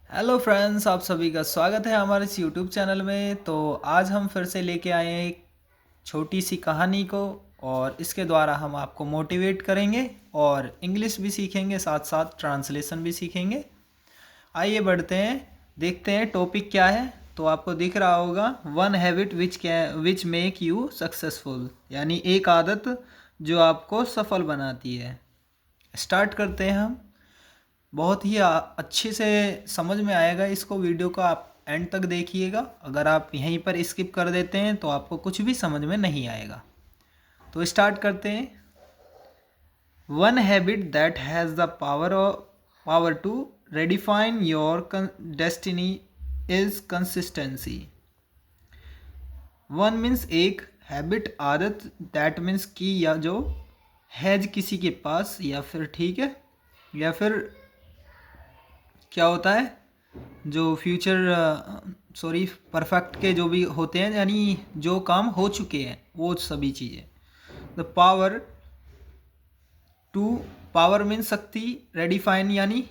Hello friends, आप सभी का स्वागत है हमारे इस यूट्यूब चैनल में। तो आज हम फिर से लेके आए हैं एक छोटी सी कहानी को, और इसके द्वारा हम आपको मोटिवेट करेंगे और इंग्लिश भी सीखेंगे, साथ साथ ट्रांसलेशन भी सीखेंगे। आइए बढ़ते हैं, देखते हैं टॉपिक क्या है। तो आपको दिख रहा होगा, one habit which make you successful, यानी एक आदत जो आपको सफल बनाती है। स्टार्ट करते हैं हम। बहुत ही अच्छे से समझ में आएगा इसको, वीडियो को आप एंड तक देखिएगा। अगर आप यहीं पर स्किप कर देते हैं तो आपको कुछ भी समझ में नहीं आएगा। तो स्टार्ट करते हैं। One habit that has the power to redefine your destiny is consistency. One means एक, हैबिट आदत, दैट मीन्स की या जो, हैज किसी के पास या फिर, ठीक है, या फिर क्या होता है जो फ्यूचर सॉरी परफेक्ट के जो भी होते हैं, यानी जो काम हो चुके हैं वो सभी चीज़ें। The power to, power means शक्ति, रेडिफाइन यानी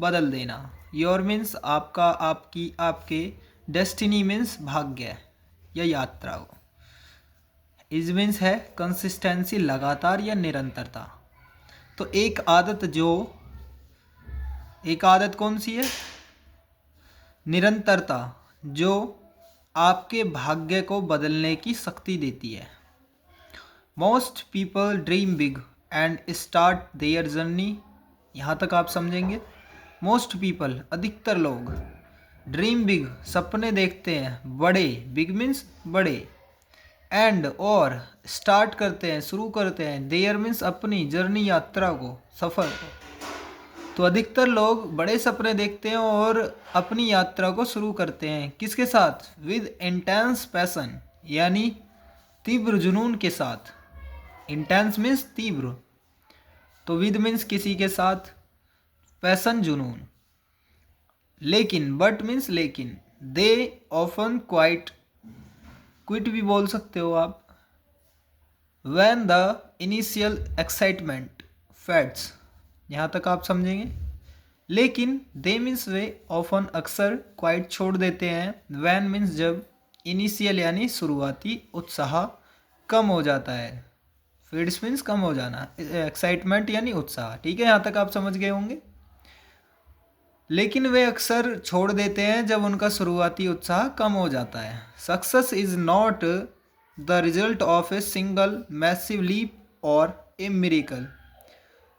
बदल देना, योर मीन्स आपका, आपकी, आपके, डेस्टिनी मीन्स भाग्य या यात्रा को, इज मीन्स है कंसिस्टेंसी, लगातार या निरंतरता। तो एक आदत जो, एक आदत कौन सी है? निरंतरता, जो आपके भाग्य को बदलने की शक्ति देती है। Most people dream big and start their journey, यहाँ तक आप समझेंगे। मोस्ट पीपल, अधिकतर लोग, ड्रीम बिग, सपने देखते हैं बड़े, बिग मीन्स बड़े, एंड और स्टार्ट करते हैं, शुरू करते हैं, देयर मीन्स अपनी, जर्नी यात्रा को, सफ़र को। तो अधिकतर लोग बड़े सपने देखते हैं और अपनी यात्रा को शुरू करते हैं, किसके साथ? विद इंटेंस पैसन, यानी तीव्र जुनून के साथ। इंटेंस मीन्स तीव्र, तो विद मीन्स किसी के साथ, पैसन जुनून। लेकिन, बट मीन्स लेकिन, दे ऑफन क्वाइट, क्विट भी बोल सकते हो आप, when the initial excitement fades, यहाँ तक आप समझेंगे। लेकिन दे मीन्स वे, ऑफन अक्सर, क्वाइट छोड़ देते हैं, वैन मीन्स जब, इनिशियल यानी शुरुआती, उत्साह कम हो जाता है, फीड्स मीन्स कम हो जाना, एक्साइटमेंट यानी उत्साह, ठीक है, यहाँ तक आप समझ गए होंगे। लेकिन वे अक्सर छोड़ देते हैं जब उनका शुरुआती उत्साह कम हो जाता है। Success is not the result of a single massive leap और ए मिरेकल,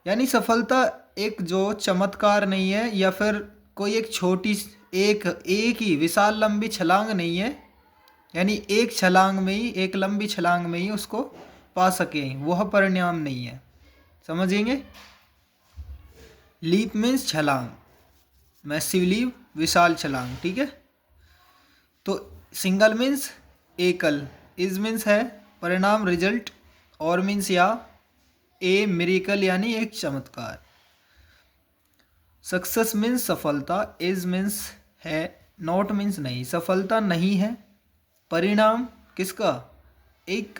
यानी सफलता एक जो चमत्कार नहीं है, या फिर कोई एक छोटी, एक ही विशाल लंबी छलांग नहीं है, यानी एक छलांग में ही, एक लंबी छलांग में ही उसको पा सके, वह परिणाम नहीं है। समझेंगे? लीप मीन्स छलांग, मैसिव लीप विशाल छलांग, ठीक है। तो सिंगल मीन्स एकल, इज मीन्स है परिणाम, रिजल्ट, और मीन्स या, ए मिरेकल यानी एक चमत्कार। सक्सेस मीन्स सफलता, इज मीन्स है, नॉट मीन्स नहीं, सफलता नहीं है, परिणाम किसका? एक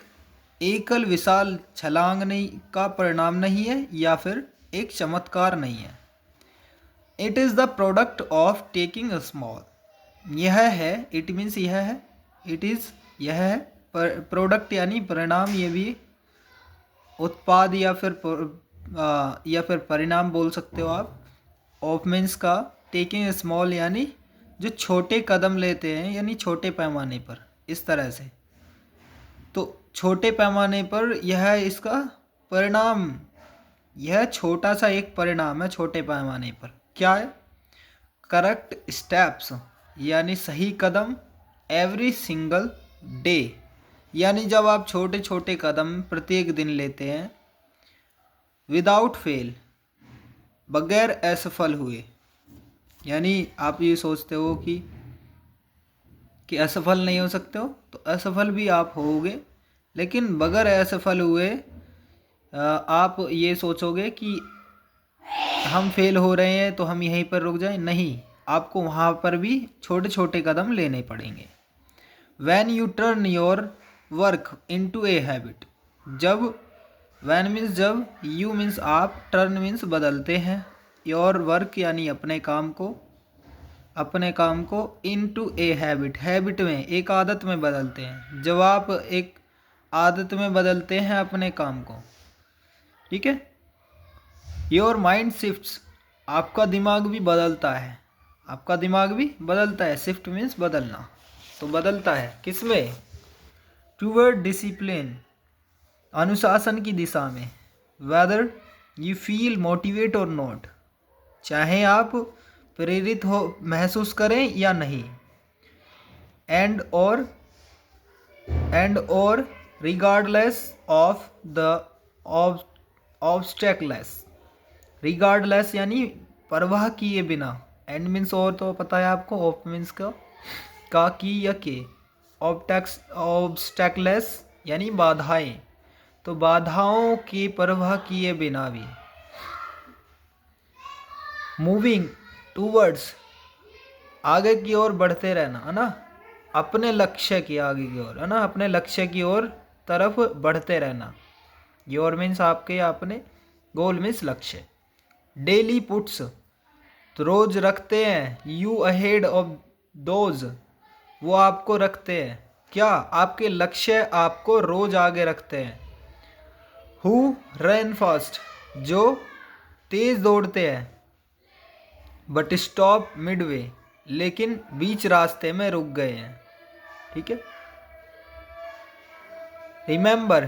एकल विशाल छलांग नहीं का परिणाम नहीं है, या फिर एक चमत्कार नहीं है। It is the product of taking a small, यह है, इट मीन्स यह है, इट इज़ यह है, प्रोडक्ट यानी परिणाम, ये भी उत्पाद या फिर परिणाम बोल सकते हो आप। ऑफ मीन्स का, टेकिंग स्मॉल यानी जो छोटे कदम लेते हैं, यानी छोटे पैमाने पर, इस तरह से। तो छोटे पैमाने पर यह इसका परिणाम, यह छोटा सा एक परिणाम है छोटे पैमाने पर। क्या है? करेक्ट स्टेप्स, यानी सही कदम, एवरी सिंगल डे, यानी जब आप छोटे छोटे कदम प्रत्येक दिन लेते हैं, विदाउट फेल, बगैर असफल हुए, यानी आप ये सोचते हो कि असफल नहीं हो सकते हो, तो असफल भी आप होगे, लेकिन बगैर असफल हुए आप ये सोचोगे कि हम फेल हो रहे हैं तो हम यहीं पर रुक जाएं, नहीं, आपको वहाँ पर भी छोटे छोटे कदम लेने पड़ेंगे। When U turn your work into a habit, जब, वैन मीन्स जब, यू मीन्स आप, टर्न मीन्स बदलते हैं, योर वर्क यानी अपने काम को, अपने काम को इनटू ए हैबिट, हैबिट में, एक आदत में बदलते हैं। जब आप एक आदत में बदलते हैं अपने काम को, ठीक है। योर माइंड शिफ्ट्स, आपका दिमाग भी बदलता है, आपका दिमाग भी बदलता है। शिफ्ट मीन्स बदलना, तो बदलता है किस में? टूवर्ड डिसिप्लिन, अनुशासन की दिशा में। वेदर यू फील मोटिवेट और नॉट, चाहे आप प्रेरित हो महसूस करें या नहीं। एंड और regardless of the obstacles, regardless यानी परवाह किए बिना। एंड मीन्स और तो पता है आपको, ऑफ मीन्स का की या के। ऑब्स्टेकल्स यानी बाधाएं, तो बाधाओं की परवाह किए बिना भी। मूविंग टूवर्ड्स, आगे की ओर बढ़ते रहना, है ना, अपने लक्ष्य की आगे की ओर, है ना, अपने लक्ष्य की ओर तरफ बढ़ते रहना। योर मीन्स आपके, अपने, गोल मीन्स लक्ष्य। डेली पुट्स, तो रोज रखते हैं। यू अहेड ऑफ दोज, वो आपको रखते हैं, क्या? आपके लक्ष्य आपको रोज आगे रखते हैं। हु रन फास्ट, जो तेज दौड़ते हैं। बट स्टॉप मिडवे, लेकिन बीच रास्ते में रुक गए हैं, ठीक है। रिमेंबर,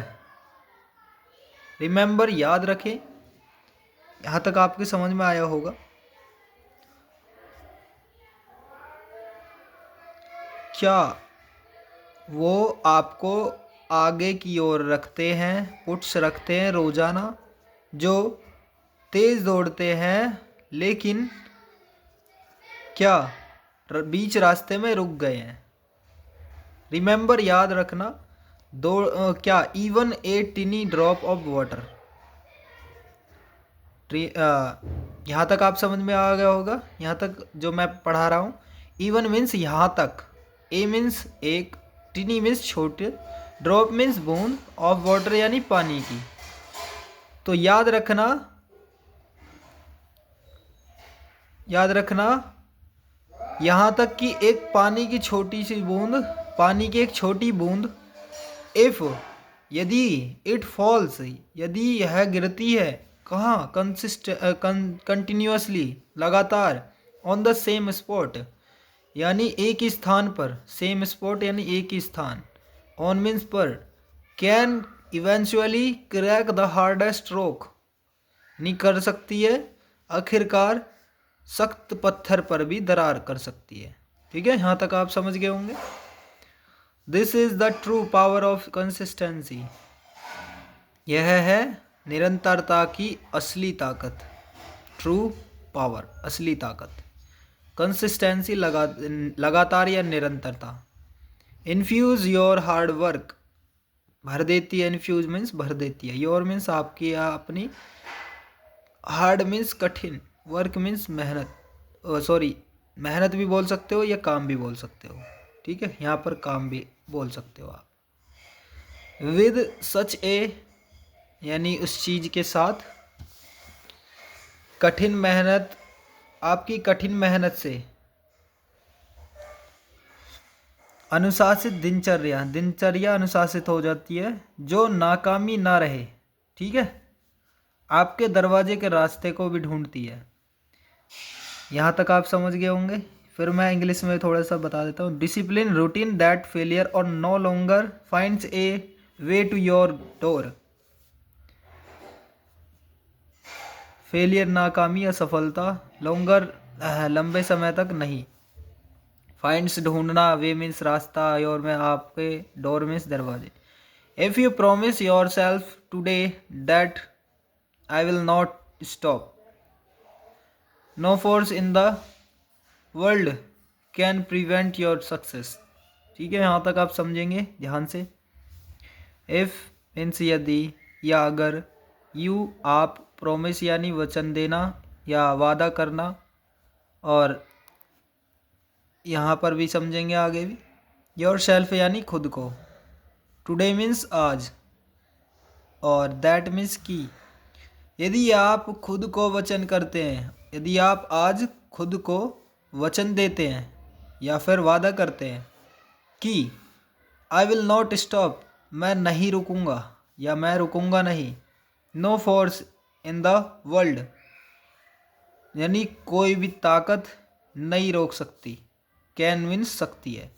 रिमेंबर याद रखें। यहां तक आपके समझ में आया होगा। क्या वो आपको आगे की ओर रखते हैं, पुट्स रखते हैं रोजाना, जो तेज दौड़ते हैं लेकिन क्या बीच रास्ते में रुक गए हैं। रिमेंबर याद रखना, क्या even a टिनी drop of water, यहाँ तक आप समझ में आ गया होगा। यहाँ तक जो मैं पढ़ा रहा हूँ, इवन मीन्स यहाँ तक, ए मीन्स एक, टिनी मीन्स छोटे, ड्रॉप मीन्स बूंद, ऑफ वाटर यानी पानी की। तो याद रखना, याद रखना यहाँ तक कि एक पानी की छोटी सी बूंद, पानी की एक छोटी बूंद, इफ यदि, इट फॉल्स यदि यह गिरती है, कहाँ? कंटिन्यूअसली लगातार, ऑन द सेम स्पॉट यानी एक ही स्थान पर, सेम स्पॉट यानी एक ही स्थान, ऑन मीन्स पर, can eventually crack the hardest rock, नहीं कर सकती है आखिरकार सख्त पत्थर पर भी दरार कर सकती है, ठीक है। यहाँ तक आप समझ गए होंगे। This is the true power of consistency, यह है निरंतरता की असली ताकत। ट्रू पावर, असली ताकत। कंसिस्टेंसी, लगातार या निरंतरता। इन्फ्यूज योर हार्ड वर्क, भर देती है, इन्फ्यूज मीन्स भर देती है, योर मीन्स आपकी या अपनी, हार्ड मीन्स कठिन, वर्क मीन्स मेहनत, सॉरी मेहनत भी बोल सकते हो या काम भी बोल सकते हो, ठीक है। यहाँ पर काम भी बोल सकते हो आप। विद सच ए यानी उस चीज के साथ, कठिन मेहनत, आपकी कठिन मेहनत से, अनुशासित दिनचर्या, दिनचर्या अनुशासित हो जाती है, जो नाकामी ना रहे, ठीक है, आपके दरवाजे के रास्ते को भी ढूंढती है। यहाँ तक आप समझ गए होंगे। फिर मैं इंग्लिश में थोड़ा सा बता देता हूँ। डिसिप्लिन रूटीन दैट फेलियर और no longer finds a way to your door, failure नाकामी, असफलता, लॉन्गर लंबे समय तक नहीं, फाइंड्स ढूंढना, वे मीन्स रास्ता, योर में आपके, डोर मीन्स दरवाजे। If you promise yourself today that I will not stop, no force in the world can prevent your success, ठीक है। यहाँ तक आप समझेंगे ध्यान से। इफ मीन्स यदि या अगर, यू आप, प्रोमिस यानी वचन देना या वादा करना, और यहाँ पर भी समझेंगे आगे भी, योर सेल्फ यानी खुद को, टुडे मीन्स आज, और दैट मीन्स की। यदि आप खुद को वचन करते हैं, यदि आप आज खुद को वचन देते हैं या फिर वादा करते हैं कि आई विल नॉट स्टॉप, मैं नहीं रुकूंगा या मैं रुकूंगा नहीं। No force in the world, यानी कोई भी ताकत नहीं रोक सकती। कैन मीन्स सकती है।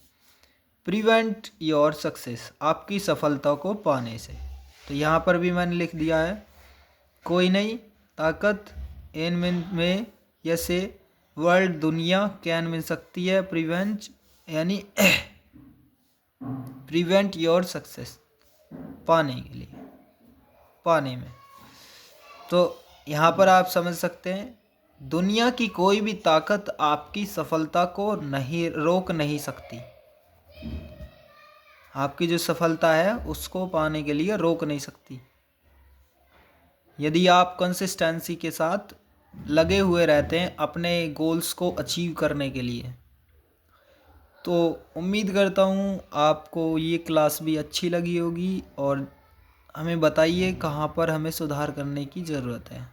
प्रिवेंट योर सक्सेस, आपकी सफलता को पाने से। तो यहाँ पर भी मैंने लिख दिया है कोई नहीं ताकत, एन में जैसे वर्ल्ड दुनिया, कैन मिल सकती है, प्रिवेंट यानी प्रिवेंट योर सक्सेस, पाने के लिए, पाने में। तो यहाँ पर आप समझ सकते हैं दुनिया की कोई भी ताकत आपकी सफलता को नहीं रोक नहीं सकती। आपकी जो सफलता है उसको पाने के लिए रोक नहीं सकती। यदि आप कंसिस्टेंसी के साथ लगे हुए रहते हैं अपने गोल्स को अचीव करने के लिए। तो उम्मीद करता हूँ आपको ये क्लास भी अच्छी लगी होगी और हमें बताइए कहाँ पर हमें सुधार करने की ज़रूरत है।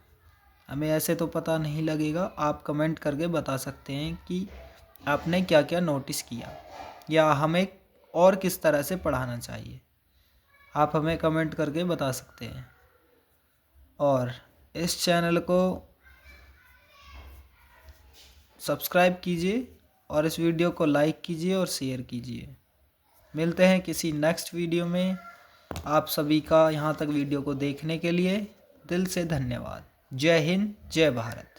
हमें ऐसे तो पता नहीं लगेगा, आप कमेंट करके बता सकते हैं कि आपने क्या क्या नोटिस किया या हमें और किस तरह से पढ़ाना चाहिए। आप हमें कमेंट करके बता सकते हैं। और इस चैनल को सब्सक्राइब कीजिए और इस वीडियो को लाइक कीजिए और शेयर कीजिए। मिलते हैं किसी नेक्स्ट वीडियो में। आप सभी का यहाँ तक वीडियो को देखने के लिए दिल से धन्यवाद। जय हिंद, जय भारत।